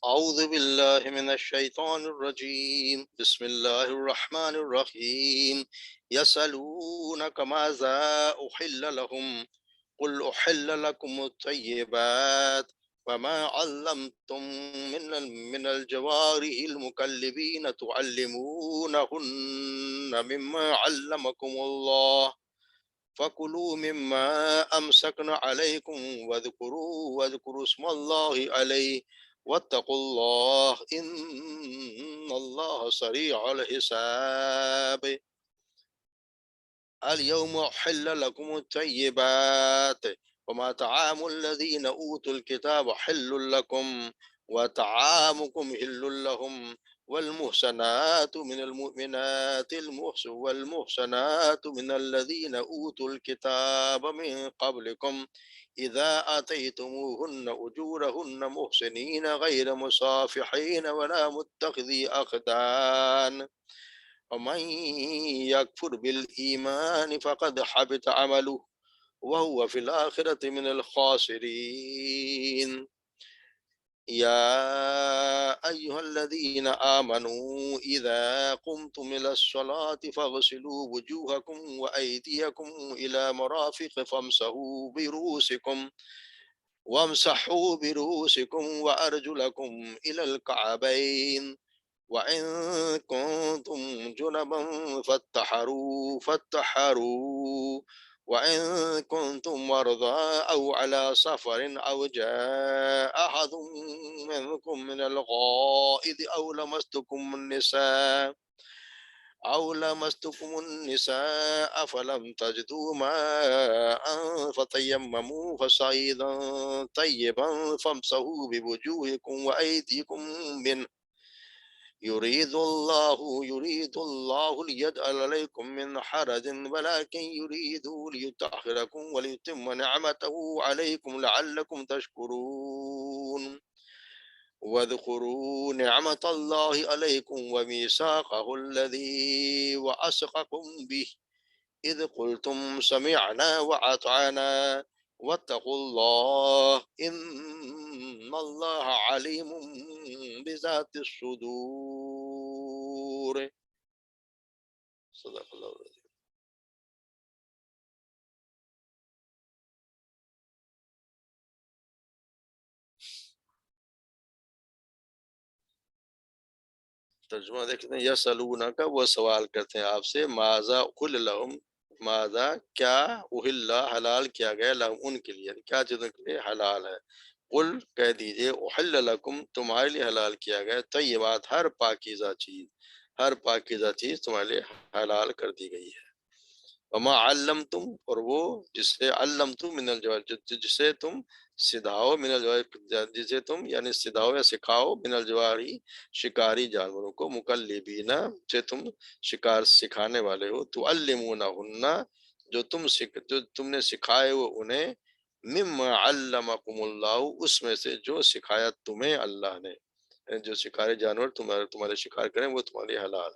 أعوذ بالله من الشيطان الرجيم بسم الله الرحمن الرحيم يسألونك ماذا أحل لهم قل أحل لكم الطيبات وما علمتم من الجوارح المكلبين تعلمونهن مما علمكم الله فكلوا مما أمسكن عليكم واذكروا اسم الله عليه واتقوا الله إن الله سريع الحساب اليوم أحل لكم الطيبات وما طعام الذين أوتوا الكتاب حل لكم وطعامكم حل لهم والمحسنات من المؤمنات والمحسنات من الذين أوتوا الكتاب من قبلكم إذا آتيتموهن أجورهن محسنين غير مصافحين ولا متخذي أخدان ومن يكفر بالإيمان فقد حبط عمله وهو في الآخرة من الخاسرين يا أيها الذين آمنوا إذا قمتم إلى الصلاة فاغسلوا وجوهكم وأيديكم إلى مرافق وامسحوا برؤوسكم وأرجلكم إلى الكعبين وإن كنتم جنبا فاتحروا وإن كنتم مرضى أو على سفر أو جاء أحد منكم من الغائط أو لمستكم النساء فلم تجدوا ماء فتيمموا فصعيدا طيبا فامسحوا بوجوهكم وأيديكم منه يريد الله ليجعل عليكم من حرج ولكن يريد ليطهركم وليتم نعمته عليكم لعلكم تشكرون واذكروا نعمة الله عليكم وميثاقه الذي وثقكم به إذ قلتم سمعنا وأطعنا واتقوا الله إن الله عليم بذات الصدور صدق اللہ العظیم. ترجمہ دیکھتے ہیں یسألونک کا وہ سوال کرتے ہیں آپ سے ماذا قل لہم ماذا کیا احل حلال کیا گیا لہم ان کے لیے کیا چیزوں کے لیے حلال ہے قل کہہ دیجئے احل لکم تمہارے لیے حلال کیا گیا طیبات ہر پاکیزہ چیز تمہارے لیے حلال کر دی گئی ہے وما علمتم اور وہ جسے علمتم من الجوارح جسے تم سدھاؤ من الجوارح جسے تم یعنی سدھاؤ یا سکھاؤ من الجوارح شکاری جانوروں کو مکلبین سے تم شکار سکھانے والے ہو تعلمونہن جو تم نے سکھائے وہ انہیں مما علمکم اللہ اس میں سے جو سکھایا تمہیں اللہ نے جو شکاری جانور تمہارے شکار کریں وہ تمہارے حلال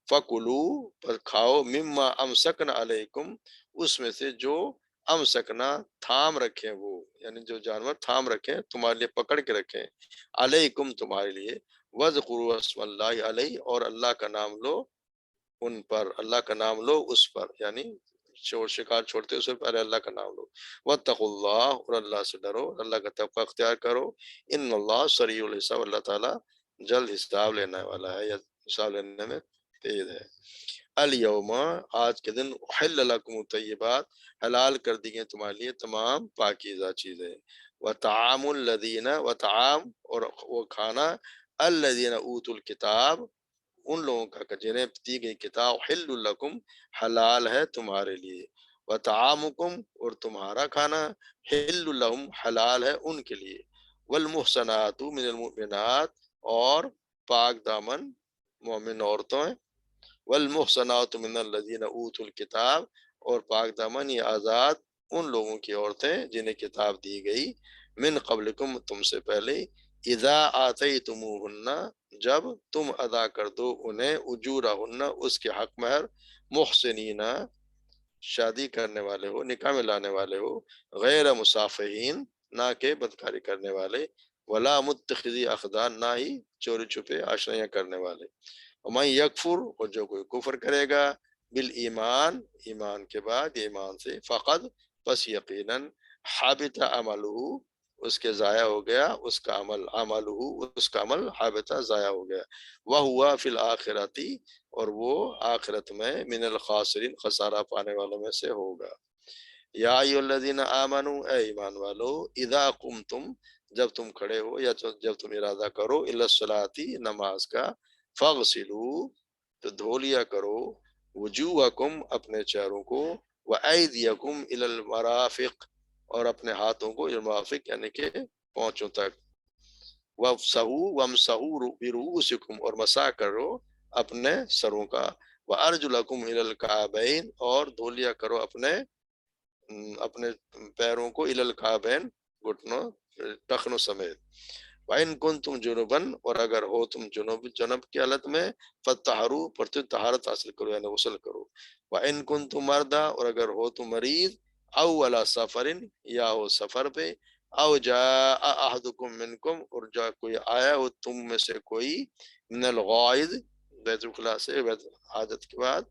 فَكُلُوا پر کھاؤ مما امسکنا علیکم اس میں سے جو امسکنا تھام رکھیں وہ یعنی جو جانور تھام رکھیں تمہارے لیے پکڑ کے رکھیں علیکم تمہارے لیے وَاذْكُرُوا اسْمَ اللَّهِ علیہ اور اللہ کا نام لو ان پر اللہ کا نام لو اس پر یعنی شکار چھوڑتے اس سے پہلے اللہ کا نام لو وَاتَّقُوا اللَّهَ اور اللہ سے ڈرو اللہ کا تقوی اختیار کرو ان اللہ سریع الحساب اللہ تعالیٰ جلد حساب لینے والا ہے یا حساب لینے میں تیز ہے الیوم آج کے دن احل لکم الطیبات حلال کر دی گئی تمہارے لیے تمام پاکیزہ چیزیں وطعام الذین وطعام اور وہ کھانا الذین اوتوا الکتاب ان لوگوں کا جنہیں دی گئی کتاب حل لکم حلال ہے تمہارے لیے وطعامکم اور تمہارا کھانا حل لہم حلال ہے ان کے لیے والمحسنات من المؤمنات اور پاک دامن مومن عورتوں والمحسنات من الذین اوتوا الکتاب اور پاک دامن یا آزاد ان لوگوں کی عورتیں جنہیں کتاب دی گئی من قبلکم تم سے پہلے اذا آتیتموہن جب تم ادا کر دو انہیں اجورہن اس کے حق مہر محسنین شادی کرنے والے ہو نکاح میں لانے والے ہو غیر مصافحین نہ کہ بدکاری کرنے والے ولا متخذی اخدان، نہ ہی چوری چھپے آشنائیاں کرنے والے، ومن یکفر، اور جو کوئی کفر کرے گا، بالایمان، ایمان کے بعد ایمان سے، فقد، پس یقیناً، حابط عملہ، اس کے ضائع ہو گیا اس کا عمل، اس کا عمل حابط ضائع ہو گیا، وہو فی الآخرتی، اور وہ آخرت میں من الخاسرین، خسارہ پانے والوں میں سے ہوگا۔ یا ایھا الذین آمنوا، اے ایمان والو، اذا قمتم، جب تم کھڑے ہو یا جب تم ارادہ کرو، الی الصلاۃ، نماز کا، فاغسلوا، تو دھو لیا کرو، وجوہکم، اپنے چہروں کو، وایدیکم الی المرافق، اور اپنے ہاتھوں کو المرافق یعنی کہ پونچوں تک، وامسحوا برؤوسکم، اور مسح کرو اپنے سروں کا، وارجلکم الی الکعبین، اور دھو لیا کرو اپنے پیروں کو، الی الکعبین، گھٹنوں، ٹخنوں سمیت، وَإِن كُنتُمْ جُنُبًا، اور اگر ہو تم جنب کی حالت میں، فَطَّهَّرُوا، پرتو طہارت حاصل کرو یعنی غسل کرو، وَإِن كُنتُمْ مَرْضَىٰ، اور اگر ہو تم مریض، أَوْ عَلَىٰ سَفَرٍ، یا ہو سفر پہ، أَوْ جَاءَ أَحَدُكُم مِّنكُمْ، اور جو کوئی آیا ہو تم میں سے کوئی، من الغائط، بیت الخلاء سے، بیت حاجت کے بعد،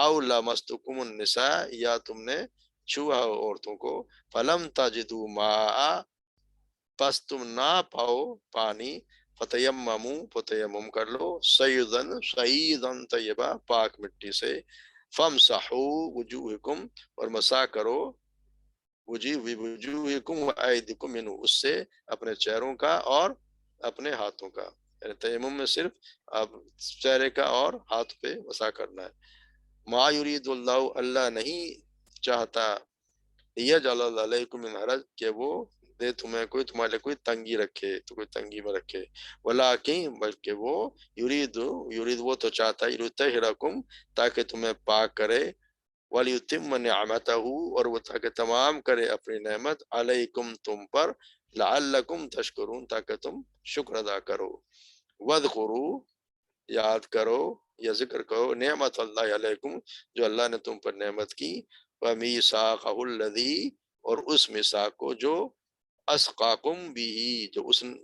أَوْ لَمَسْتُكُمُ النِّسَاء، یا تم نے چھوا ہو عورتوں کو، فَلَمْ تَجِدُوا مَاءً، پس تم نہ پاؤ پانی، فتیمم کر لو، سعیدن طیبہ، پاک مٹی سے، فامسحوا وجوہکم، اور مسح کرو وجوہکم وایدیکم منہ، اس سے اپنے چہروں کا اور اپنے ہاتھوں کا، یعنی تیمم میں صرف اب چہرے کا اور ہاتھ پہ مسح کرنا ہے۔ ما یرید اللہ، اللہ نہیں چاہتا، یجعل علیکم من حرج، کہ وہ دے تمہارے لیے کوئی تنگی رکھے، تو کوئی تنگی میں رکھے، ولیکن، بلکہ وہ، یرید وہ تو چاہتا ہے، یطہرکم، تاکہ تمہیں پاک کرے، ولیتم نعمتہ، اور وہ تاکہ تمام کرے اپنی نعمت، علیکم، تم پر، لعلکم تشکرون، تاکہ تم شکر ادا کرو، واذکروا، یاد کرو یا ذکر کرو، نعمت اللہ علیکم، جو اللہ نے تم پر نعمت کی، ومیثاقہ الذی، اور اس میثاق کو جو، اسقاکم بھی،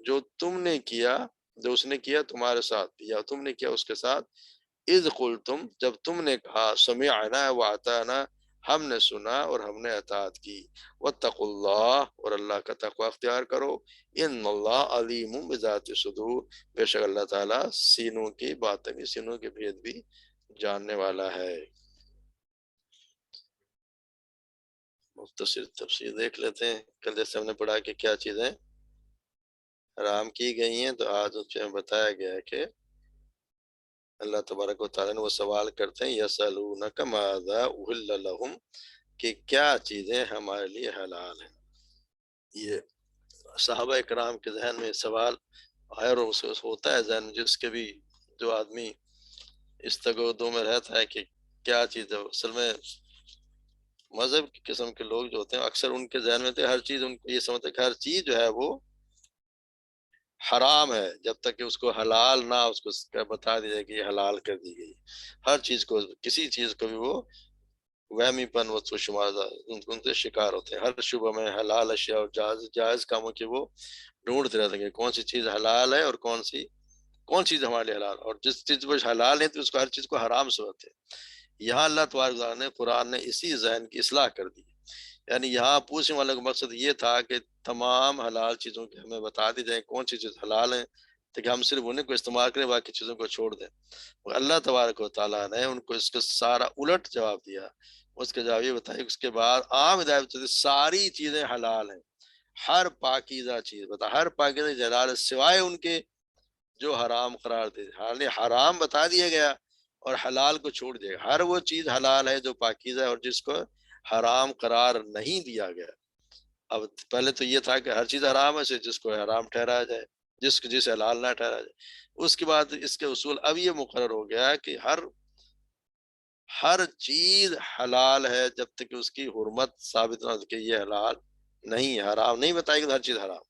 جو تم نے کیا، جو اس نے کیا تمہارے ساتھ، یا تم نے کیا اس کے ساتھ، اذ قلتم، جب تم نے کہا، سمعنا واطعنا، ہم نے سنا اور ہم نے اطاعت کی، واتقوا اللہ، اور اللہ کا تقوی اختیار کرو، ان اللہ علیم بذات الصدور، بے شک اللہ تعالیٰ سینوں کی باتیں بھی، سینوں کے بھید بھی جاننے والا ہے۔ مختصر تفسیر دیکھ لیتے ہیں۔ کل جیسے ہم نے پڑھا کہ کیا چیزیں حرام کی گئی ہیں، تو آج اس میں بتایا گیا ہے کہ اللہ تبارک و تعالیٰ نے وہ سوال کرتے ہیں، یسألونک ماذا احل لہم، کہ کیا چیزیں ہمارے لیے حلال ہیں۔ یہ صحابہ کرام کے ذہن میں سوال خیر ہوتا ہے ذہن میں، جس کے بھی جو آدمی اس تگودوں میں رہتا ہے کہ کیا چیز ہے، اصل میں مذہب کی قسم کے لوگ جو ہوتے ہیں اکثر ان کے ذہن میں ہر چیز، ان کو یہ سمجھتے ہیں کہ ہر چیز جو ہے وہ حرام ہے، جب تک کہ اس کو حلال نہ اس کو بتا دیا جائے کہ یہ حلال کر دی گئی۔ ہر چیز کو، کسی چیز کو بھی وہ وہمی پن و شمار ان سے شکار ہوتے ہیں، ہر شبہ میں حلال اشیاء اور جائز کاموں کی وہ ڈھونڈتے رہتے ہیں کہ کون سی چیز حلال ہے اور کون چیز ہمارے لیے حلال، اور جس چیز وہ حلال ہے تو اس کو ہر چیز کو حرام سمجھتے ہیں۔ یہاں اللہ تبارک و تعالیٰ نے، قرآن نے اسی ذہن کی اصلاح کر دی، یعنی یہاں پوچھنے والے کا مقصد یہ تھا کہ تمام حلال چیزوں کے ہمیں بتا دی جائیں کون سی چیز حلال ہیں، تاکہ ہم صرف انہیں کو استعمال کریں، باقی چیزوں کو چھوڑ دیں۔ اور اللہ تبارک و تعالیٰ نے ان کو اس کا سارا الٹ جواب دیا۔ اس کا جواب یہ بتایا کہ اس کے بعد عام ہدایت ساری چیزیں حلال ہیں، ہر پاکیزہ چیز، ہر پاکیزہ چیز حلال ہے، سوائے ان کے جو حرام قرار دے، حرام بتا دیا گیا اور حلال کو چھوڑ دیا گیا۔ ہر وہ چیز حلال ہے جو پاکیزہ ہے اور جس کو حرام قرار نہیں دیا گیا۔ اب پہلے تو یہ تھا کہ ہر چیز حرام ہے، جس کو حرام ٹھہرایا جائے، جسے حلال نہ ٹھہرایا جائے۔ اس کے بعد اس کے اصول اب یہ مقرر ہو گیا کہ ہر چیز حلال ہے جب تک کہ اس کی حرمت ثابت نہ ہو کہ یہ حلال نہیں ہے، حرام نہیں بتائے کہ ہر چیز حرام،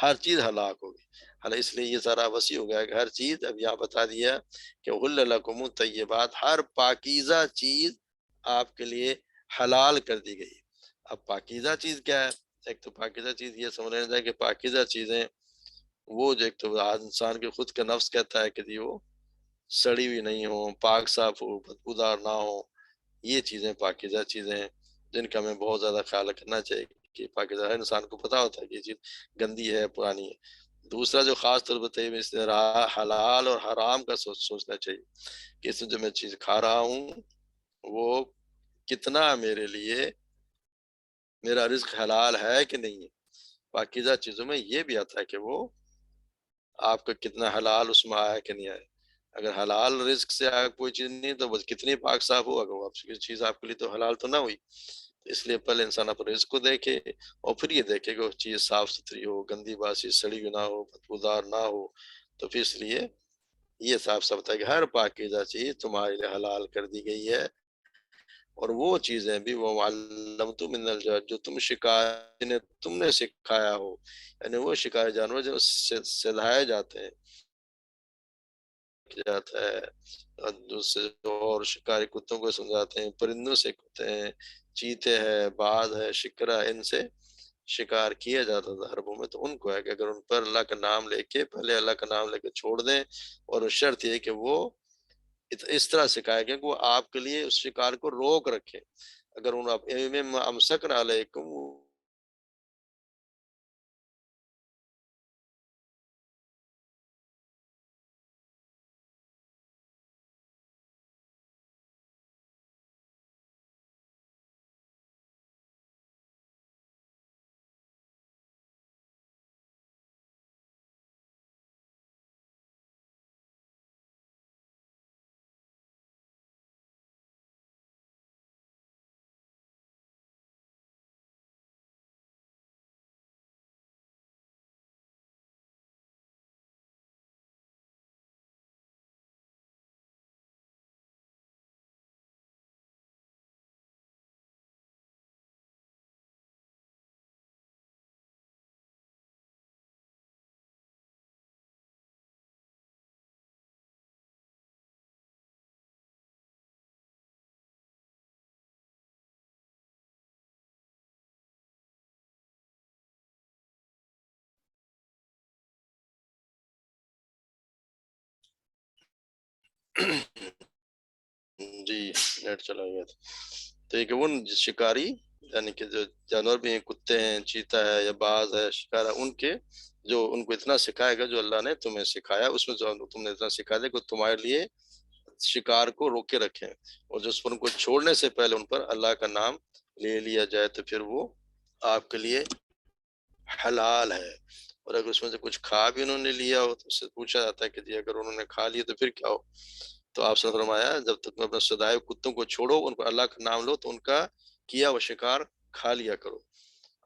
ہر چیز ہلاک ہوگی۔ حالانکہ اس لیے یہ سارا وسیع ہو گیا کہ ہر چیز اب یہاں بتا دیا کہ احل لکم الطیبات، ہر پاکیزہ چیز آپ کے لیے حلال کر دی گئی۔ اب پاکیزہ چیز کیا ہے؟ ایک تو پاکیزہ چیز یہ سمجھ لینا کہ پاکیزہ چیزیں وہ جو ایک تو انسان کے خود کا نفس کہتا ہے کہ جی وہ سڑی ہوئی نہیں ہو، پاک صاف ہو، بدبودار نہ ہو، یہ چیزیں پاکیزہ چیزیں ہیں جن کا ہمیں بہت زیادہ خیال رکھنا چاہیے کہ پاکیزہ ہر انسان کو پتا ہوتا ہے کہ یہ چیز گندی ہے، پرانی ہے۔ دوسرا جو خاص طور پر تیب اس نے رہا حلال اور حرام کا سوچنا چاہیے کہ اس میں جو میں چیز کھا رہا ہوں وہ کتنا میرے لیے میرا رزق حلال ہے کہ نہیں ہے۔ پاکیزہ چیزوں میں یہ بھی آتا ہے کہ وہ آپ کا کتنا حلال اس میں آیا کہ نہیں آیا۔ اگر حلال رزق سے آیا کوئی چیز نہیں تو بس کتنی پاک صاف ہو، اگر وہ چیز آپ کے لیے تو حلال تو نہ ہوئی۔ اس لیے پہلے انسان اپنے رزق کو دیکھے اور پھر یہ دیکھے کہ وہ چیز صاف ستھری ہو، گندی باسی سڑی ہوئی نہ ہو، بدبودار نہ ہو۔ تو پھر اس لیے یہ صاف صاف ہے کہ ہر پاکیزہ چیز تمہارے لیے حلال کر دی گئی ہے، اور وہ چیزیں بھی وہ معلمت من الجوارح جو تم جنہیں تم نے سکھایا ہو، یعنی وہ شکار جانور جو سدھائے جاتے ہیں جاتا ہے، اور دوسرے اور شکاری کتوں کو سمجھاتے ہیں، پرندوں سے کتے ہیں، چیتے ہیں، باز ہے، شکرا، ان سے شکار کیا جاتا تھا حربوں میں۔ تو ان کو ہے کہ اگر ان پر اللہ کا نام لے کے پہلے اللہ کا نام لے کے چھوڑ دیں، اور شرط یہ کہ وہ اس طرح سکھائے گا کہ وہ آپ کے لیے اس شکار کو روک رکھے۔ اگر ان امسکن علیکم جی نیٹ چلا گیا تھا۔ تو یہ کہ وہ شکاری یعنی کہ جو جانور بھی ہیں، کتے ہیں، چیتا ہے یا باز ہے، شکارا، ان کے جو ان کو اتنا سکھائے گا جو اللہ نے تمہیں سکھایا، اس میں جو تم نے اتنا سکھا دیا کہ تمہارے لیے شکار کو روکے رکھیں، اور جو اس پر ان کو چھوڑنے سے پہلے ان پر اللہ کا نام لے لیا جائے تو پھر وہ آپ کے لیے حلال ہے۔ اور اگر اس میں سے کچھ کھا بھی انہوں نے لیا ہو تو اس سے پوچھا جاتا ہے کہ جی اگر انہوں نے کھا لیا تو پھر کیا ہو؟ تو آپ سے فرمایا جب تک اپنے سدائے کتوں کو چھوڑو، ان پر اللہ کا نام لو تو ان کا کیا وہ شکار کھا لیا کرو۔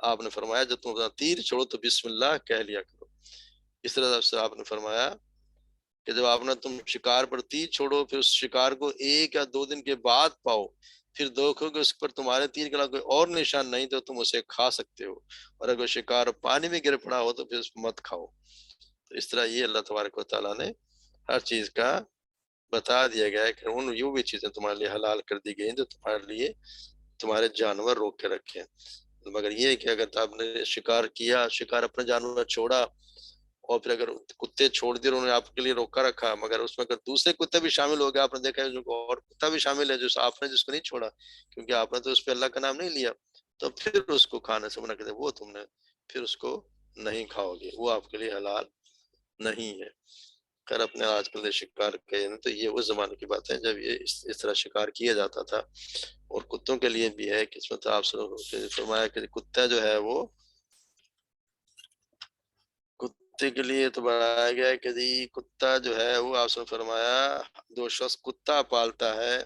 آپ نے فرمایا جب تم اپنا تیر چھوڑو تو بسم اللہ کہہ لیا کرو۔ اس طرح سے آپ نے فرمایا کہ جب آپ نے تم شکار پر تیر چھوڑو، پھر اس شکار کو 1 یا 2 دن کے بعد پاؤ، پھر دیکھو کہ اس پر تمہارے تیر کے علاوہ کوئی اور نشان نہیں تو تم اسے کھا سکتے ہو، اور اگر شکار پانی میں گر پڑا ہو تو پھر اس کو مت کھاؤ۔ تو اس طرح یہ اللہ تبارک و تعالیٰ نے ہر چیز کا بتا دیا گیا ہے کہ ان یوں بھی چیزیں تمہارے لیے حلال کر دی گئی ہیں جو تمہارے لیے تمہارے جانور روک کے رکھے ہیں۔ مگر یہ ہے کہ اگر آپ نے شکار کیا، شکار اپنا جانور چھوڑا، اور پھر اگر کتے چھوڑ دیے انہوں نے آپ کے لیے روکا رکھا، مگر اس میں اگر دوسرے کتے بھی شامل ہو گئے، آپ نے دیکھا ہے جو اور کتا بھی شامل ہے جو آپ نے جس کو نہیں چھوڑا کیونکہ آپ نے تو اس پہ اللہ کا نام نہیں لیا، تو پھر اس کو کھانے سے منع کرتے، وہ تم نے پھر اس کو نہیں کھاؤ گے، وہ آپ کے لیے حلال نہیں ہے۔ خیر اپنے آج کل شکار کے تو یہ اس زمانے کی بات ہے جب یہ اس طرح شکار کیا جاتا تھا، اور کتوں کے لیے بھی ہے قسمت آپ سے فرمایا کہ کتا جو ہے وہ کتے کے لیے تو بنایا گیا ہے کہ جی کتا جو ہے وہ آپ سے فرمایا جو شخص کتا پالتا ہے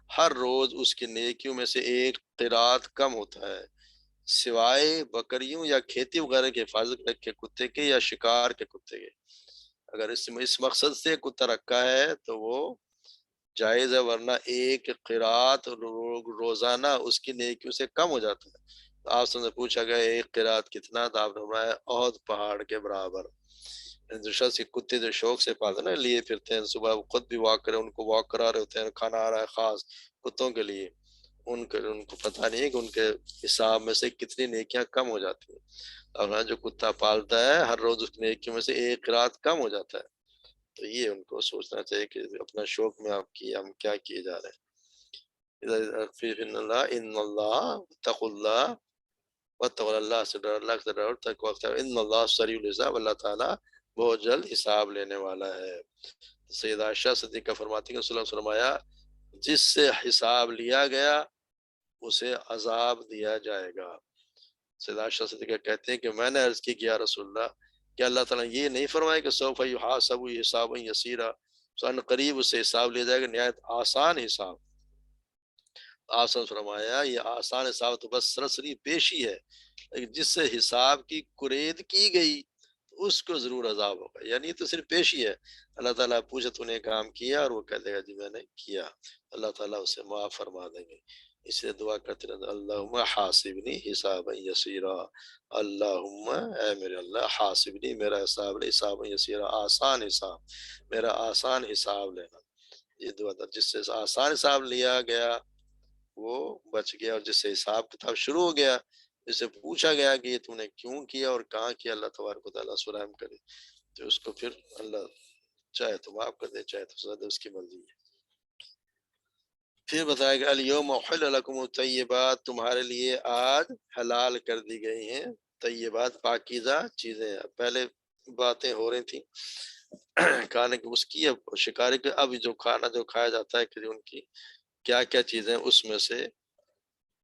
ہر روز اس کی نیکیوں میں سے 1 قرات کم ہوتا ہے، سوائے بکریوں یا کھیتی وغیرہ کی حفاظت کے کتے کے یا شکار کے کتے کے۔ اگر اس مقصد سے کتا رکھا ہے تو وہ جائز ہے، ورنہ 1 قرات روزانہ اس کی نیکیوں سے کم ہو جاتا ہے۔ تو آپ سے پوچھا گیا 1 قرات کتنا، تو آپ نے فرمایا احد پہاڑ کے برابر۔ جو شخص کے کتے جو شوق سے پالتے نا، لیے پھرتے ہیں، صبح خود بھی واک کرے، ان کو واک کرا رہے ہوتے ہیں، کھانا آ رہا ہے خاص کتوں کے لیے، ان کو پتہ نہیں ہے کہ ان کے حساب میں سے کتنی نیکیاں کم ہو جاتی ہیں. اور جو کتا پالتا ہے ہر روز اس نیکیوں میں سے ایک قرات کم ہو جاتا ہے. تو یہ ان کو سوچنا چاہیے کہ اپنا شوق میں آپ کی ہم کیا کیے جا رہے ہیں. ان اللہ اتقوا اللہ واتقوا اللہ سے ڈر، اللہ سے ڈر، تقوی اختیار. ان اللہ سریع الحساب، اللہ تعالیٰ بہت جلد حساب لینے والا ہے. سیدہ عائشہ صدیقہ فرماتی ہیں، رسول اللہ نے فرمایا جس سے حساب لیا گیا اسے عذاب دیا جائے گا. سیدہ عائشہ صدیقہ کہتے ہیں کہ میں نے عرض کی کہ یا رسول اللہ، کہ اللہ تعالیٰ یہ نہیں فرمایا کہ سوف یحاسب حسابا یسیرا، ان قریب اسے حساب لیا جائے گا نہایت آسان حساب. آسان فرمایا یہ آسان حساب تو بس سرسری پیشی ہے، لیکن جس سے حساب کی کرید کی گئی اس کو ضرور عذاب ہوگا. یعنی یہ تو صرف پیشی ہے. اللہ تعالیٰ پوچھے تو نے کام کیا، اور وہ کہہ دے گا جی میں نے کیا. اللہ تعالیٰ اسے معاف فرما دیں گے. اس لیے دعا کرتے رہتے اللہم حاسبنی حسابا یسیرا، اللہم اے میرے اللہ حاسبنی میرا حساب لے، حسابا یسیرا آسان حساب، میرا آسان حساب لینا. یہ دعا تھا. جس سے آسان حساب لیا گیا وہ بچ گیا، اور جس سے حساب کتاب شروع ہو گیا، جس سے پوچھا گیا کہ یہ تم نے کیوں کیا اور کہاں کیا، اللہ تبارک و تعالیٰ سرائم کرے تو اس کو پھر اللہ چاہے تو معاف کر دے، چاہے تو سزا دے، اس کی مرضی ہے. پھر بتایا کہ الیوم احل لکم الطیبات، تمہارے لیے آج حلال کر دی گئی ہیں طیبات پاکیزہ چیزیں. پہلے باتیں ہو رہی تھیں کھانے کی اس کی، اب شکاری کے، اب جو کھانا جو کھایا جاتا ہے کہ ان کی کیا کیا چیزیں اس میں سے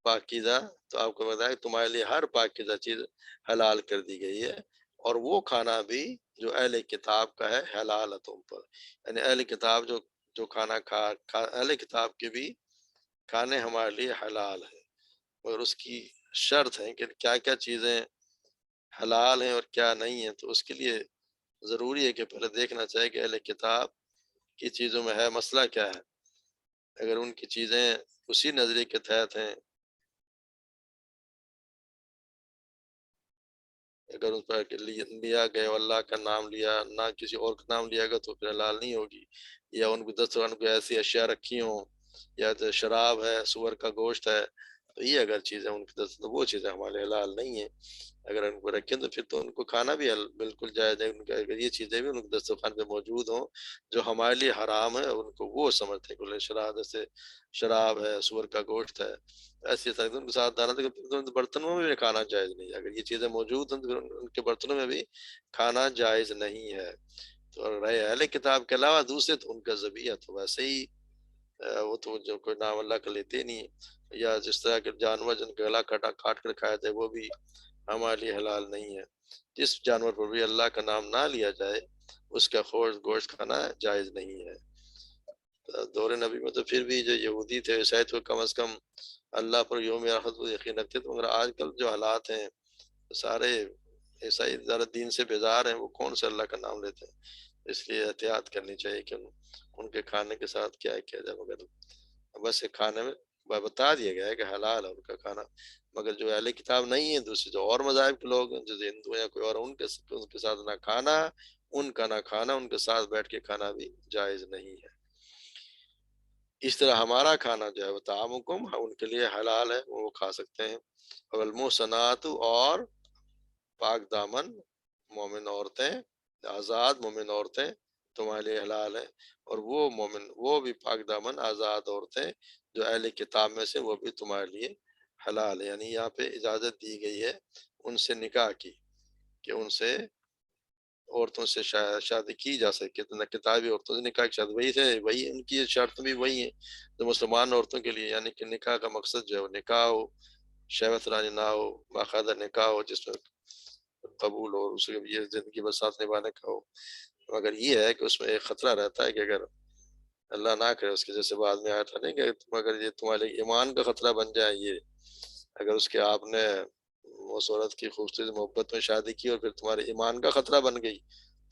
پاکیزہ. تو آپ کو بتایا کہ تمہارے لیے ہر پاکیزہ چیز حلال کر دی گئی ہے، اور وہ کھانا بھی جو اہل کتاب کا ہے حلال ہے تم پر. یعنی اہل کتاب جو کھانا اہل کتاب کے بھی کھانے ہمارے لیے حلال ہے، مگر اس کی شرط ہے کہ کیا کیا چیزیں حلال ہیں اور کیا نہیں ہیں. تو اس کے لیے ضروری ہے کہ پہلے دیکھنا چاہیے کہ اہل کتاب کی چیزوں میں ہے مسئلہ کیا ہے. اگر ان کی چیزیں اسی نظریے کے تحت ہیں، اگر اس پر لیا گیا اللہ کا نام لیا، نہ کسی اور کا نام لیا گیا، تو پھر حلال نہیں ہوگی. یا ان کو دسترخوان کو ایسی اشیاء رکھی ہوں، یا تو شراب ہے، سور کا گوشت ہے، تو یہ اگر چیزیں ان کی دسترخوان، وہ چیزیں ہمارے حلال نہیں ہیں. اگر ان کو رکھیں تو پھر تو ان کو کھانا بھی بالکل جائز ہے. ان کا اگر یہ چیزیں بھی ان کے دسترخوان پہ موجود ہوں جو ہمارے لیے حرام ہے، ان کو وہ سمجھتے ہیں کہ شراب جیسے شراب ہے، سور کا گوشت ہے، ایسی ان کے ساتھ دانا، برتنوں میں بھی کھانا جائز نہیں ہے. اگر یہ چیزیں موجود ہیں تو پھر ان کے برتنوں میں بھی کھانا جائز نہیں ہے. تو رہے اہل کتاب کے علاوہ دوسرے تو ان کا ذبیحہ تو ویسے ہی وہ تو جو کوئی نام اللہ کا لیتے نہیں. یا جس طرح کے جانور جن کا گلا کاٹ کر کھایا جائے وہ بھی ہمارے لیے حلال نہیں ہے. جس جانور پر بھی اللہ کا نام نہ لیا جائے اس کا گوشت کھانا جائز نہیں ہے. دور نبی میں تو پھر بھی جو یہودی تھے عیسائی تو کم از کم اللہ پر یوم آخرت کو یقین رکھتے تھے. مگر آج کل جو حالات ہیں سارے عیسائی زیادہ دین سے بیزار ہیں، وہ کون سے اللہ کا نام لیتے ہیں. اس لیے احتیاط کرنی چاہیے کہ ان کے کھانے کے ساتھ کیا کیا جائے. مگر بس کھانے میں بتا دیا گیا ہے کہ حلال ہے ان کا کھانا. مگر جو اہل کتاب نہیں ہے، دوسرے جو اور مذاہب کے لوگ ہیں، جیسے ہندو یا کوئی اور، ان کے ساتھ نہ کھانا، ان کا نہ کھانا، ان کے ساتھ بیٹھ کے کھانا بھی جائز نہیں ہے. اس طرح ہمارا کھانا جو ہے وہ طعامکم ان کے لیے حلال ہے، وہ کھا سکتے ہیں. والمحصنات، اور پاک دامن مومن عورتیں، آزاد مومن عورتیں تمہارے لیے حلال ہیں. اور وہ مومن، وہ بھی پاک دامن آزاد عورتیں جو اہل کتاب میں سے، وہ بھی تمہارے لیے حلال ہے. یعنی یہاں پہ اجازت دی گئی ہے ان سے نکاح کی، کہ ان سے عورتوں سے شادی کی جا سکے. کتابی عورتوں سے نکاح کی شادی وہی ان کی شرط بھی وہی ہے جو مسلمان عورتوں کے لیے. یعنی کہ نکاح کا مقصد جو ہے وہ نکاح ہو، شہوت رانی نہ ہو، باقاعدہ نکاح ہو جس میں قبول ہو، اس کے یہ زندگی بر ساتھ نبھانے کا ہو. مگر یہ ہے کہ اس میں ایک خطرہ رہتا ہے کہ اگر اللہ نہ کرے، اس کے جیسے بعد میں آیا تھا نہیں کہ اگر یہ تمہارے ایمان کا خطرہ بن جائے، یہ اگر اس کے آپ نے اس عورت کی خوبصورت محبت میں شادی کی اور پھر تمہارے ایمان کا خطرہ بن گئی،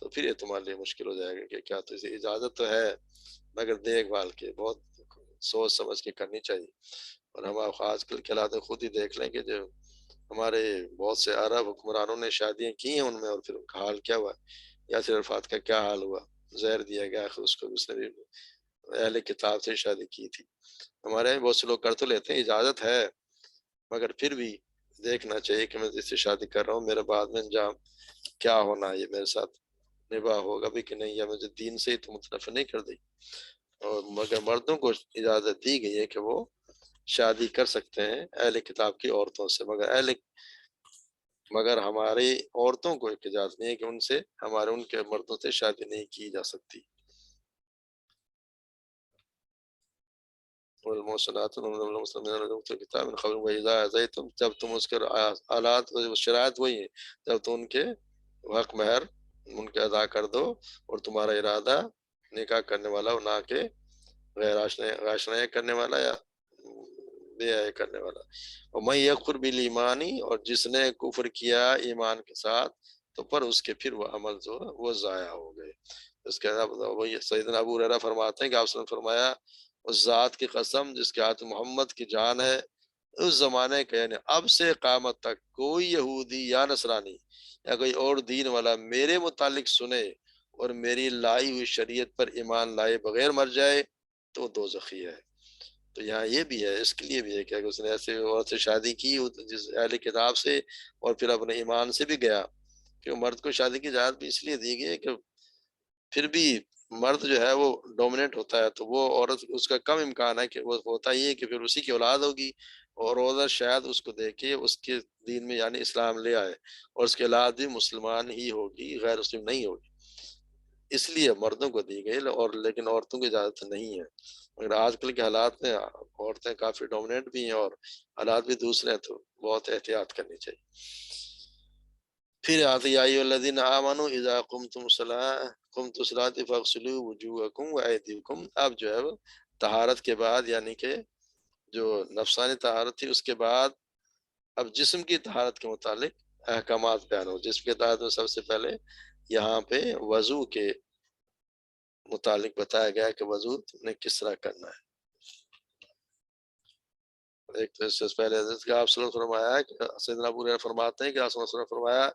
تو پھر یہ تمہارے لیے مشکل ہو جائے گا. کہ کیا تو اسے اجازت تو ہے، مگر دیکھ بھال کے بہت سوچ سمجھ کے کرنی چاہیے. اور ہم آج کل کے حالات خود ہی دیکھ لیں کہ جو ہمارے بہت سے عرب حکمرانوں نے شادیاں کی ہیں ان میں، اور پھر ان کا حال کیا ہوا. یاسر عرفات کا کیا حال ہوا، زہر دیا گیا، اس کو اس نے بھی اہل کتاب سے شادی کی تھی۔ ہمارے یہاں بہت سے لوگ کر تو لیتے ہیں، اجازت ہے، مگر پھر بھی دیکھنا چاہیے کہ میں جس سے شادی کر رہا ہوں میرا بعد میں انجام کیا ہونا ہے، یہ میرے ساتھ نباہ ہوگا بھی کہ نہیں، یا مجھے دین سے ہی تو متنفر نہیں کر دی۔ اور مگر مردوں کو اجازت دی گئی ہے کہ وہ شادی کر سکتے ہیں اہل کتاب کی عورتوں سے، مگر ہماری عورتوں کو ایک اجازت نہیں ہے کہ ان کے مردوں سے شادی نہیں کی جا سکتی۔ والمحصنات من المسلمات الكتاب من قبل وإذا آذيتم، جب تم اس کے آلات شرائط وہی ہیں، جب تم ان کے حق مہر ان کے ادا کر دو اور تمہارا ارادہ نکاح کرنے والا ہو، نہ کہ غیر آشنائیں کرنے والا یا بے حیا کرنے والا۔ اور میں یکفر بالایمانی، اور جس نے کفر کیا ایمان کے ساتھ تو پر اس کے پھر وہ عمل جو ہے وہ ضائع ہو گئے۔ اس کے وہی سیدنا ابو ہریرہ فرماتے ہیں کہ آپ نے فرمایا اس ذات کی قسم جس کے ہاتھ محمد کی جان ہے، اس زمانے کے یعنی اب سے قیامت تک کوئی یہودی یا نصرانی یا کوئی اور دین والا میرے متعلق سنے اور میری لائی ہوئی شریعت پر ایمان لائے بغیر مر جائے تو دوزخی ہے۔ تو یہاں یہ بھی ہے، اس کے لیے بھی ہے کہ اس نے ایسے عورت سے شادی کی جس اہل کتاب سے، اور پھر اپنے ایمان سے بھی گیا، کہ مرد کو شادی کی اجازت بھی اس لیے دی گئی ہے کہ پھر بھی مرد جو ہے وہ ڈومینیٹ ہوتا ہے، تو وہ عورت اس کا کم امکان ہے کہ وہ ہوتا ہی ہے کہ پھر اسی کی اولاد ہوگی، اور عورت شاید اس کو دیکھے اس کے دین میں یعنی اسلام لے آئے، اور اس کے اولاد بھی مسلمان ہی ہوگی، غیر مسلم نہیں ہوگی۔ اس لیے مردوں کو دی گئی، اور لیکن عورتوں کی اجازت نہیں ہے۔ مگر آج کل کے حالات میں عورتیں کافی ڈومینیٹ بھی ہیں اور حالات بھی دوسرے ہیں، تو بہت احتیاط کرنی چاہیے۔ پھر آتے یا ایھا الذین آمنوا اذا قمتم الصلاۃ فاغسلوا وجوہکم وایدیکم۔ اب جو ہے وہ طہارت کے بعد، یعنی کہ جو نفسانی طہارت تھی اس کے بعد اب جسم کی طہارت کے متعلق احکامات بیان ہو۔ جسم کی طہارت میں سب سے پہلے یہاں پہ وضو کے متعلق بتایا گیا کہ وضو نے کس طرح کرنا ہے۔ ایک تو اس سے پہلے حضرت کا آپ صلی اللہ علیہ وسلم فرمایا کہ سیدنا ابو ہریرہ فرماتے ہیں کہ آپ صلی اللہ علیہ وسلم فرمایا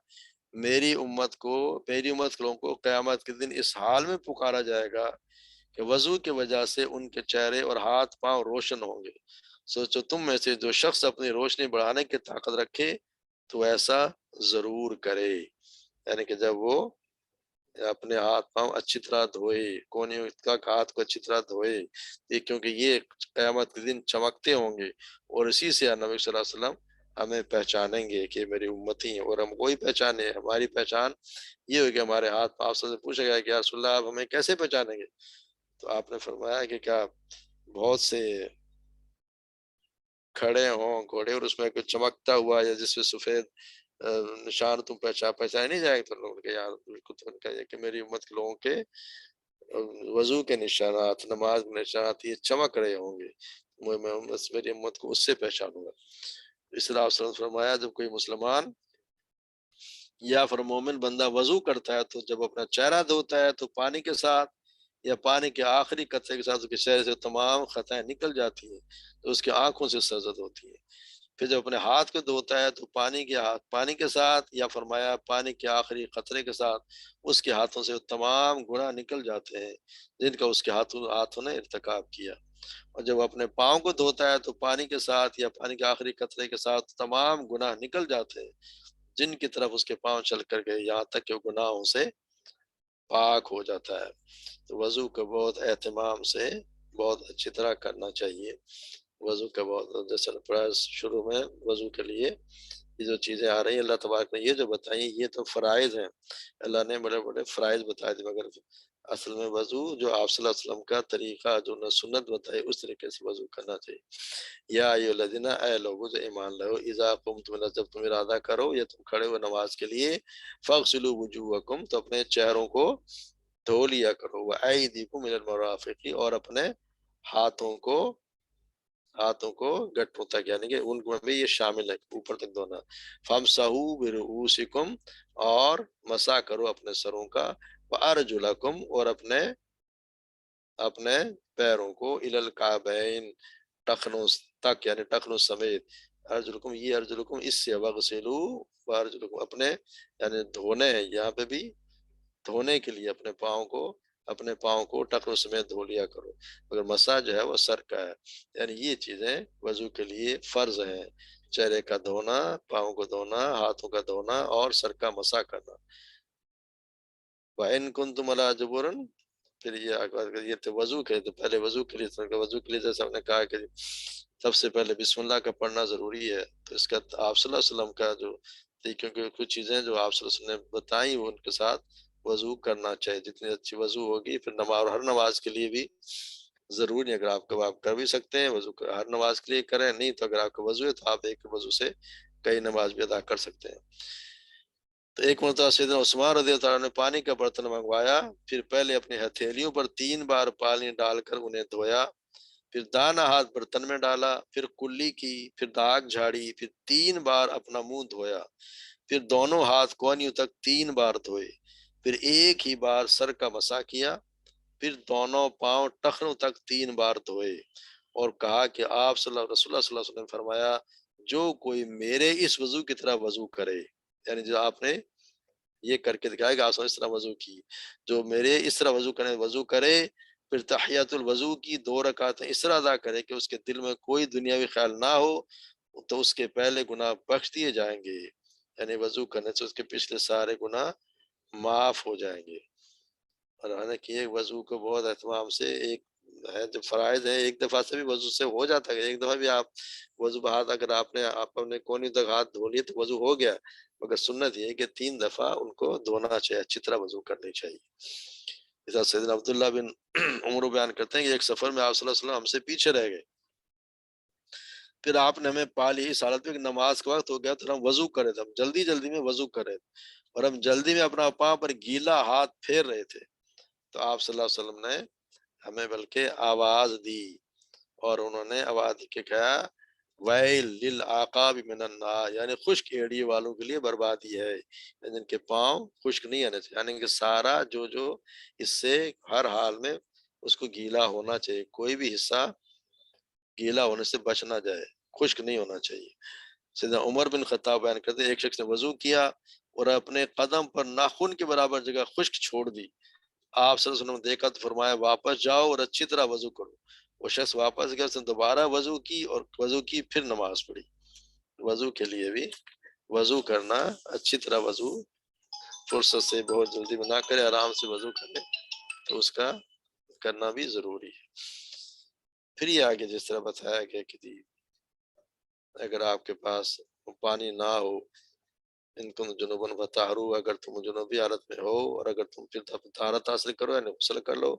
میری امت کے لوگوں کو قیامت کے دن اس حال میں پکارا جائے گا کہ وضو کی وجہ سے ان کے چہرے اور ہاتھ پاؤں روشن ہوں گے۔ سوچو تم میں سے جو شخص اپنی روشنی بڑھانے کی طاقت رکھے تو ایسا ضرور کرے، یعنی کہ جب وہ اپنے ہاتھ پاؤں اچھی طرح دھوئے، کونیوں تک ہاتھ کو اچھی طرح دھوئے، یہ کیونکہ یہ قیامت کے دن چمکتے ہوں گے، اور اسی سے نبی صلی اللہ علیہ وسلم ہمیں پہچانیں گے کہ میری امتی ہیں، اور ہم کوئی پہچانے، ہماری پہچان یہ ہوگی کہ ہمارے ہاتھ پاؤں سے پوچھا گیا کہ یا رسول اللہ آپ ہمیں کیسے پہچانیں گے؟ تو آپ نے فرمایا کہ کیا بہت سے کھڑے ہوں گھوڑے اور اس میں کچھ چمکتا ہوا یا جس میں سفید نشان تم پہچانے نہیں جائے گا، تو لوگوں نے کہا یار بالکل، تو نے کہا کہ میری امت کے لوگوں کے وضو کے نشانات، نماز کے نشانات یہ چمک رہے ہوں گے، میں بس میری امت کو اس سے پہچانوں گا۔ اس طرح آپ صلی اللہ علیہ وسلم فرمایا جب کوئی مسلمان یا پھر مومن بندہ وضو کرتا ہے تو جب اپنا چہرہ دھوتا ہے تو پانی کے ساتھ یا پانی کے آخری قطرے کے ساتھ اس کے چہرے سے تمام خطائیں نکل جاتی ہیں، تو اس کی آنکھوں سے سرزد ہوتی ہے۔ پھر جب اپنے ہاتھ کو دھوتا ہے تو پانی کے ساتھ یا فرمایا پانی کے آخری قطرے کے ساتھ اس کے ہاتھوں سے تمام گناہ نکل جاتے ہیں جن کا اس کے ہاتھوں نے ارتکاب کیا۔ اور جب اپنے پاؤں کو دھوتا ہے تو پانی کے ساتھ یا پانی کے آخری قطرے کے ساتھ تمام گناہ نکل جاتے ہیں جن کی طرف اس کے پاؤں چل کر گئے، یہاں تک کہ وہ گناہوں سے پاک ہو جاتا ہے۔ تو وضو کو بہت اہتمام سے بہت اچھی طرح کرنا چاہیے۔ وضو کا بہت جیسے شروع میں وضو کے لیے یہ جو چیزیں آ رہی ہیں اللہ تبارک نے یہ جو بتائیں یہ تو فرائض ہیں، اللہ نے بڑے بڑے فرائض بتائے تھے، مگر اصل میں وضو جو آپ صلی اللہ علیہ وسلم کا طریقہ جو نے سنت بتائی اس طریقے سے وضو کرنا چاہیے۔ یا ایھا الذین، اے لوگو جو ایمان لائے ہو، اذا قمتم جب تم ارادہ کرو یا تم کھڑے ہو نماز کے لیے، فاغسلوا وجوہکم تو اپنے چہروں کو دھو لیا کرو، وایدیکم الی المرافق اور اپنے ہاتھوں کو گٹھوں تک، یعنی کہ ان میں بھی یہ شامل ہے اوپر تک دھونا۔ فامسحوا برؤوسکم اور مسح کرو اپنے سروں کا، وارجلکم اور اپنے پیروں کو، الی الکعبین ٹخنوں تک، یعنی ٹخنوں سمیت۔ ارجلکم یہ ارجلکم اس سے وغسلوا وارجلکم اپنے یعنی دھونے ہیں، یہاں پہ بھی دھونے کے لیے اپنے پاؤں کو اپنے پاؤں کو ٹخنوں سمیت دھو لیا کرو، مگر مسا جو ہے وہ سر کا ہے۔ یعنی یہ چیزیں وضو کے لیے فرض ہیں، چہرے کا دھونا، پاؤں کو دھونا، ہاتھوں کا دھونا اور سر کا مسا کرنا۔ وَإِن كُنتُمْ عَلَىٰ جُبُرٍ، پھر یہ تو وضو کے، تو پہلے وضو کے لیے، وضو کے لیے جیسے ہم نے کہا کہ سب سے پہلے بسم اللہ کا پڑھنا ضروری ہے، تو اس کا آپ صلی اللہ علیہ وسلم کا جو، کیونکہ کچھ چیزیں جو آپ صلی اللہ علیہ وسلم نے بتائیں وہ ان کے ساتھ وضو کرنا چاہیے، جتنی اچھی وضو ہوگی پھر نماز، اور ہر نماز کے لیے بھی ضروری ہے، اگر آپ کر بھی سکتے ہیں وضو ہر نماز کے لیے کریں، نہیں تو اگر آپ کا وضو ہے تو آپ ایک وضو سے کئی نماز بھی ادا کر سکتے ہیں۔ تو ایک مرتبہ سیدنا عثمان رضی اللہ عنہ نے پانی کا برتن منگوایا، پھر پہلے اپنی ہتھیلیوں پر 3 بار پانی ڈال کر انہیں دھویا، پھر دانا ہاتھ برتن میں ڈالا، پھر کلی کی، پھر داغ جھاڑی، پھر 3 بار اپنا منہ دھویا، پھر دونوں ہاتھ کوہنیوں تک 3 بار دھوئے، پھر ایک ہی بار سر کا مسح کیا، پھر دونوں پاؤں ٹخنوں تک 3 بار دھوئے، اور کہا کہ رسول اللہ صلی اللہ علیہ وسلم نے فرمایا، جو کوئی میرے اس وضو کی طرح وضو کرے، یعنی جو آپ نے یہ کر کے دکھائے گا آپ اس طرح وضو کی، جو میرے اس طرح وضو کرے، پھر تحیات الوضو کی 2 رکعتیں اس طرح ادا کرے کہ اس کے دل میں کوئی دنیاوی خیال نہ ہو، تو اس کے پہلے گناہ بخش دیے جائیں گے، یعنی وضو کرنے سے اس کے پچھلے سارے گناہ معاف ہو جائیں گے۔ اور حالانکہ ایک وضو کو بہت اہتمام سے، ایک ہے جو فرائض ہے، ایک دفعہ سے بھی وضو سے ہو جاتا ہے، ایک دفعہ بھی آپ وضو بہات اگر آپ نے کونی تک ہاتھ دھو لیے تو وضو ہو گیا، مگر سنت یہ ہے کہ 3 دفعہ ان کو دھونا چاہیے، اچھی طرح وضو کرنی چاہیے۔ جیسا سیدنا عبداللہ بن عمر بیان کرتے ہیں کہ ایک سفر میں آپ صلی اللہ علیہ وسلم ہم سے پیچھے رہ گئے، پھر آپ نے ہمیں پا لی اس حالت میں کہ نماز کا وقت ہو گیا، تو ہم وضو کرے تھے، ہم جلدی میں وضو کرے، اور ہم جلدی میں اپنا پاؤں پر گیلا ہاتھ پھیر رہے تھے، تو آپ صلی اللہ علیہ وسلم نے ہمیں بلکہ آواز دی، اور انہوں نے آواز دی کہ کہا، ویل للعقاب من النار، یعنی خشک ایڑی والوں کے لیے بربادی ہے، یعنی جن کے پاؤں خشک نہیں آنے چاہیے، یعنی کہ سارا جو اس سے ہر حال میں اس کو گیلا ہونا چاہیے، کوئی بھی حصہ گیلا ہونے سے بچ نہ جائے، خشک نہیں ہونا چاہیے۔ سیدنا عمر بن خطاب بیان کرتے ہیں، ایک شخص نے وضو کیا اور اپنے قدم پر ناخن کے برابر جگہ خشک چھوڑ دی، آپ صلی اللہ علیہ وسلم نے دیکھا تو فرمایا، واپس جاؤ اور اچھی طرح وضو کرو۔ وہ شخص واپس گیا، اس نے دوبارہ وضو کی پھر نماز پڑھی۔ وضو کے لیے بھی وضو کرنا، اچھی طرح وضو، فرصت سے بہت جلدی میں نہ کرے، آرام سے وضو کرے، تو اس کا کرنا بھی ضروری ہے۔ پھر یہ آگے جس طرح بتایا گیا کہ اگر آپ کے پاس پانی نہ ہو، ان تم جنوباً فتحرو، اگر تم جنوبی حالت میں ہو، اور اگر تم پھر طہارت حاصل کرو یعنی غسل کر لو،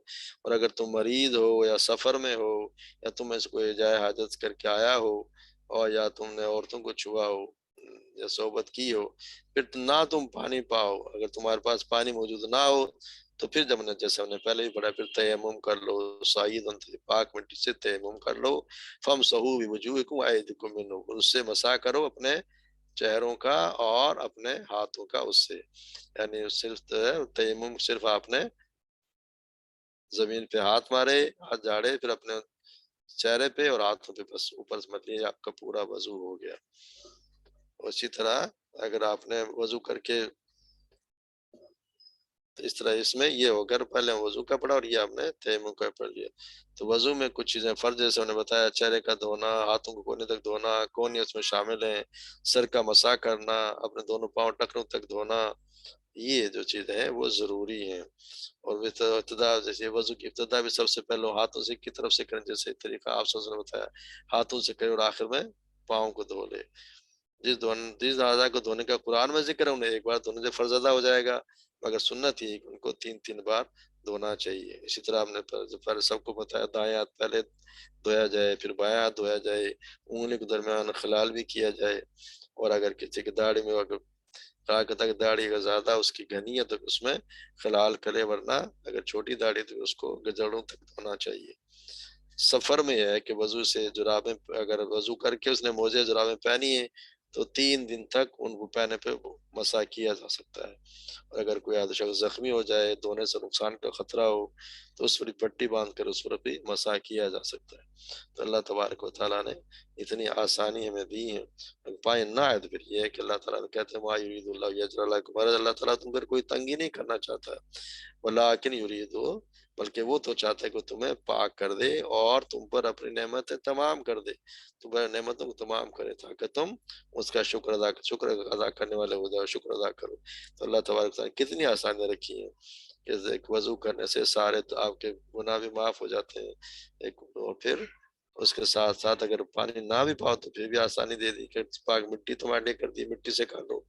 اور اگر تم مریض ہو یا سفر میں ہو، یا تم اس کو جائے حاجت کر کے آیا ہو، اور یا تم نے عورتوں کو چھوا ہو یا صحبت کی ہو، پھر نہ تم پانی پاؤ، اگر تمہارے پاس پانی موجود نہ ہو، تو پھر جب نے جیسے ہم نے پہلے بھی پڑھا، پھر تیمم کر لو، سعیداً، پاک مٹی سے تیمم کر لو، فامسحوا بوجوہکم وایدیکم منہ، اس سے مسح کرو اپنے چہروں کا اور اپنے ہاتھوں کا، اس سے، یعنی صرف تیمم، صرف آپ نے زمین پہ ہاتھ مارے، ہاتھ جھاڑے، پھر اپنے چہرے پہ اور ہاتھوں پہ، بس اوپر سے مت لیے، آپ کا پورا وضو ہو گیا۔ اسی طرح اگر آپ نے وضو کر کے، تو اس طرح اس میں یہ ہو کر پہلے وضو کا پڑھا اور یہ آپ نے تیمم کا پڑھ لیا۔ تو وضو میں کچھ چیزیں فرض جیسے انہوں نے بتایا، چہرے کا دھونا، ہاتھوں کو کونے تک دھونا، کونیاں اس میں شامل ہیں، سر کا مسح کرنا، اپنے دونوں پاؤں ٹخنوں تک دھونا، یہ جو چیزیں ہیں وہ ضروری ہیں۔ اور ابتدا، جیسے وضو کی ابتدا بھی سب سے پہلے ہاتھوں سے کی طرف سے کریں، جیسے طریقہ آپ نے بتایا، ہاتھوں سے کرے اور آخر میں پاؤں کو دھو لے۔ جس اعضاء کو دھونے کا قرآن میں ذکر ہے، انہیں ایک بار دھونے سے فرض ادا ہو جائے گا، مگر سنت یہ ہے کہ ان کو 3 بار دھونا چاہیے۔ اسی طرح ہم نے پہلے سب کو بتایا، دائیں ہاتھ پہلے دھویا جائے، پھر بایاں ہاتھ دھویا جائے، انگلی کے درمیان خلال بھی کیا جائے، اور اگر کسی کی داڑھی میں، اگر کہا کرتا کہ داڑھی اگر زیادہ اس کی گھنی ہے تو اس میں خلال کرے، ورنہ اگر چھوٹی داڑھی تو اس کو گجڑوں تک دھونا چاہیے۔ سفر میں یہ ہے کہ وضو سے جرابیں، اگر وضو کر کے اس نے موزے جرابیں پہنی ہیں تو 3 دن تک ان پہنے پہ مسح کیا جا سکتا ہے۔ اور اگر کوئی آدھا شخص زخمی ہو جائے، دھونے سے نقصان کا خطرہ ہو، تو اس پر پٹی باندھ کر اس پر بھی مسح کیا جا سکتا ہے۔ تو اللہ تبارک و تعالیٰ نے اتنی آسانی ہمیں دی ہے۔ پائے نہ آئے تو پھر یہ ہے کہ اللہ تعالیٰ کہتے ہیں ما یرید اللہ یجعل لکم حرج، اللہ تعالیٰ تم پر کوئی تنگی نہیں کرنا چاہتا ہے، ولیکن یرید، بلکہ وہ تو چاہتا ہے کہ تمہیں پاک کر دے اور تم پر اپنی نعمتیں تمام کر دے، تمہاری نعمتوں کو تمام کرے تاکہ تم اس کا شکر ادا کرنے والے ہو جاؤ، شکر ادا کرو۔ تو اللہ تبارک تعالیٰ کتنی آسانیاں رکھی ہیں کہ وضو کرنے سے سارے آپ کے گناہ بھی معاف ہو جاتے ہیں، اور پھر اس کے ساتھ ساتھ اگر پانی نہ بھی پاؤ تو پھر بھی آسانی دے دی کہ پاک مٹی تمہارے لیے کر دی، مٹی سے کر لو،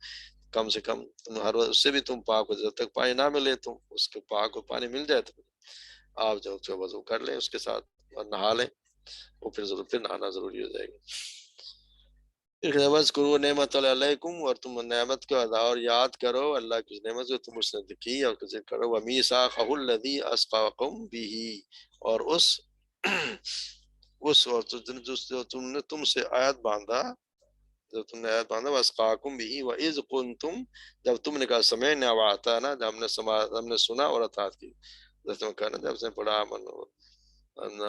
کم سے کم تم ہر روز اس سے بھی تم پاک ہو، جب تک پانی نہ ملے تم اس کے پاک کو پانی مل جائے تو آپ جو وضو کر لیں اس کے ساتھ اور نہا لیں، وہ پھر نہانا ضروری ہو جائے گا۔ نعمت کرو نعمت علیکم، اور تم نعمت کو ادا اور یاد کرو اللہ کی نعمت جو تم اس نے کی اور ذکر کرو، ومیثاقہ الذی اسقاکم بہ، اور اور جو تم نے تم سے عہد باندھا، جب تم نے عہد باندھا، واسقاکم بہ واذ کنتم، جب تم نے کہا سمعنا واطعنا، جب ہم نے سنا اور اطاعت کی، جب تم کہا نا، جب سے پڑھا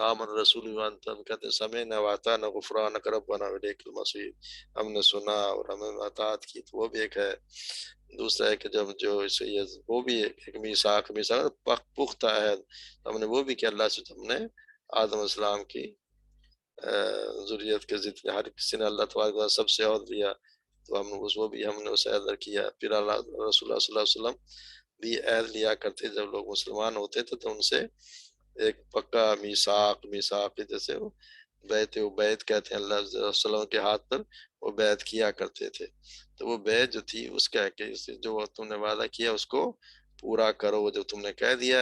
آمن رسول وانتم، کہتے ہیں سمعنا واطعنا غفرانک ربنا والیک المصیر، ہم نے سنا اور ہمیں اطاعت کی، تو وہ بھی ایک ہے۔ دوسرا ہے کہ جب وہ بھی ایک میثاق پختہ عہد، ہم نے وہ بھی کہ اللہ سے ہم نے آدم علیہ السلام کی ذریت کے جتنے ہر کسی نے اللہ تبارک و تعالیٰ سب سے عہد لیا، تو ہم نے اس عہد کیا۔ پھر اللہ رسول اللہ صلی اللہ علیہ وسلم بھی عہد لیا کرتے، جب لوگ مسلمان ہوتے تھے تو ان سے ایک پکا میثاق جیسے بیعت کہتے ہیں، اللہ صلی اللہ علیہ وسلم کے ہاتھ پر وہ بیعت کیا کرتے تھے، تو وہ بیعت جو تھی اس کا ہے کہ جو تم نے وعدہ کیا اس کو پورا کرو، جو تم نے کہہ دیا،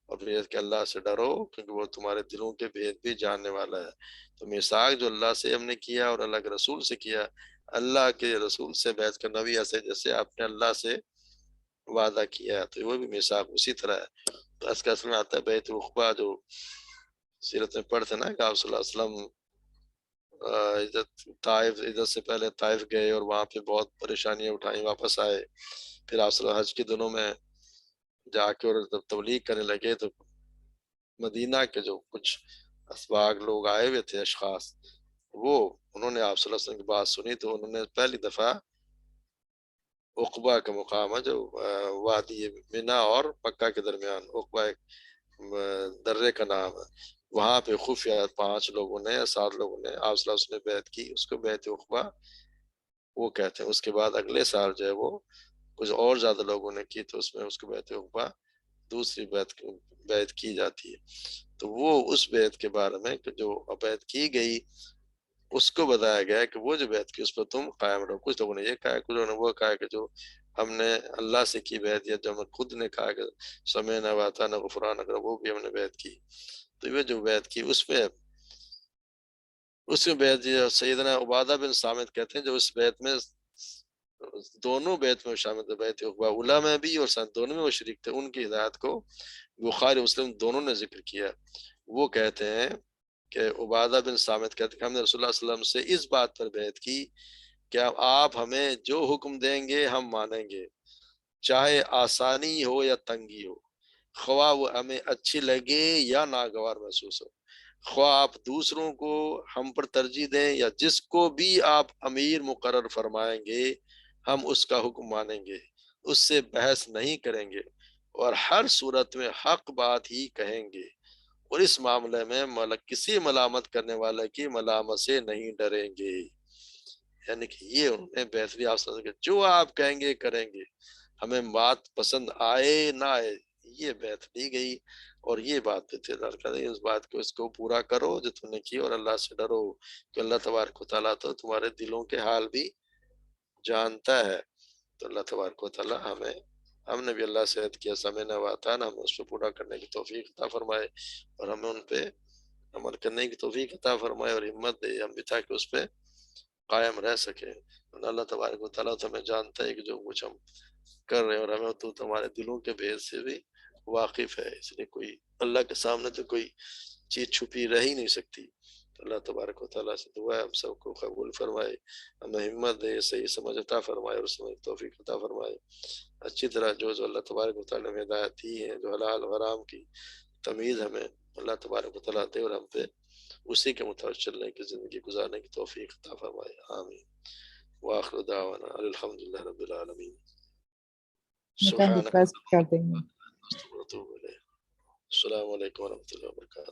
اور پھر کہ اللہ سے ڈرو کیونکہ وہ تمہارے دلوں کے بھید بھی جاننے والا ہے۔ تو میثاق جو اللہ سے ہم نے کیا اور اللہ کے رسول سے کیا، اللہ کے رسول سے بیعت کرنا بھی ایسے جیسے آپ نے اللہ سے وعدہ کیا ہے، تو وہ بھی میثاق اسی طرح ہے۔ تو اس کا اصل میں آتا ہے بیت عقبہ، جو سیرت میں پڑھتے نا کہ آپ صلی اللہ علیہ وسلم عزت سے پہلے طائف گئے اور وہاں پہ بہت پریشانیاں اٹھائیں، واپس آئے، پھر آپ صلی اللہ علیہ وسلم حج کے دنوں میں جا کے اور جب تبلیغ کرنے لگے تو مدینہ کے جو کچھ اسباق لوگ آئے ہوئے تھے، اشخاص، انہوں نے آپ صلی اللہ علیہ وسلم کی بات سنی، تو انہوں نے پہلی دفعہ عقبہ کا مقام ہے جو وادی منا اور مکہ کے درمیان، عقبہ ایک درے کا نام ہے، وہاں پہ خفیہ 5 لوگوں نے یا 7 لوگوں نے آپ صلی اللہ علیہ وسلم نے بیعت کی، اس کو بیعت عقبہ وہ کہتے ہیں۔ اس کے بعد اگلے سال جو ہے وہ کچھ اور زیادہ لوگوں نے کی، تو اس میں اس کو بیعت عقبہ دوسری بیعت کی جاتی ہے۔ تو وہ اس بیعت کے بارے میں کہ جو بیعت کی گئی اس کو بتایا گیا ہے کہ وہ جو بیعت کی اس پر تم قائم رہو۔ کچھ لوگوں نے یہ کہا ہے، کچھ لوگوں نے وہ کہا ہے کہ جو ہم نے اللہ سے کی بیعت، یا جو ہم خود نے کہا کہ سمعنا واطعنا غفرانک، وہ بھی ہم نے بیعت کی، تو یہ جو بیعت کی اس میں بیعت سیدنا عبادہ بن صامت کہتے ہیں جو اس بیعت میں دونوں بیعت میں شامل تھے، بیعت عقبہ اولیٰ میں بھی اور دونوں میں وہ شریک تھے، ان کی ہدایت کو بخاری مسلم دونوں نے ذکر کیا۔ وہ کہتے ہیں کہ عبادہ بن صامت کہتے ہیں کہ ہم نے رسول اللہ صلی اللہ علیہ وسلم سے اس بات پر بیعت کی کہ آپ ہمیں جو حکم دیں گے ہم مانیں گے، چاہے آسانی ہو یا تنگی ہو، خواہ وہ ہمیں اچھی لگے یا ناگوار محسوس ہو، خواہ آپ دوسروں کو ہم پر ترجیح دیں یا جس کو بھی آپ امیر مقرر فرمائیں گے ہم اس کا حکم مانیں گے، اس سے بحث نہیں کریں گے، اور ہر صورت میں حق بات ہی کہیں گے، اور اس معاملے میں کسی ملامت کرنے والے کی ملامت سے نہیں ڈریں گے۔ یعنی کہ یہ انہوں نے بہتری آپ سے کہ جو آپ کہیں گے کریں گے، ہمیں بات پسند آئے نہ آئے، یہ بیعت لی گئی، اور یہ بات اس بات کو اس کو پورا کرو جو تم نے کی، اور اللہ سے ڈرو کہ اللہ تبارک و تعالیٰ تو تمہارے دلوں کے حال بھی جانتا ہے۔ تو اللہ تبارک و تعالیٰ ہم نے بھی اللہ سے عہد کیا سمعنا واطعنا، ہمیں اس پہ پورا کرنے کی توفیق عطا فرمائے، اور ہمیں ان پہ عمل کرنے کی توفیق عطا فرمائے اور ہمت دے ہم بھی تاکہ اس پہ قائم رہ سکے۔ اللہ تبارک و تعالیٰ تو ہمیں جانتا ہے کہ جو کچھ ہم کر رہے ہیں، اور ہمیں تو تمہارے دلوں کے بھید سے بھی واقف ہے، اس لیے کوئی اللہ کے سامنے تو کوئی چیز چھپی رہ ہی نہیں سکتی۔ اللہ تبارک و تعالیٰ سے دعا ہے ہم سب کو قبول فرمائے، ہمیں ہمت دے، صحیح سمجھ عطا فرمائے اور سمجھ توفیق عطا فرمائے۔ اچھی طرح جو اللہ تبارک و تعالیٰ نے ہدایت دی ہے، جو حلال و حرام کی تمیز ہمیں اللہ تبارک و تعالیٰ دے اور ہم پہ اسی کے مطابق چلنے کی زندگی گزارنے کی توفیق عطا فرمائے، آمین۔ وآخر دعوانا الحمدللہ رب العالمین۔ بیٹا سبحانک ریکویسٹ کر دیں گے۔ السلام علیکم ورحمۃ اللہ وبرکاتہ۔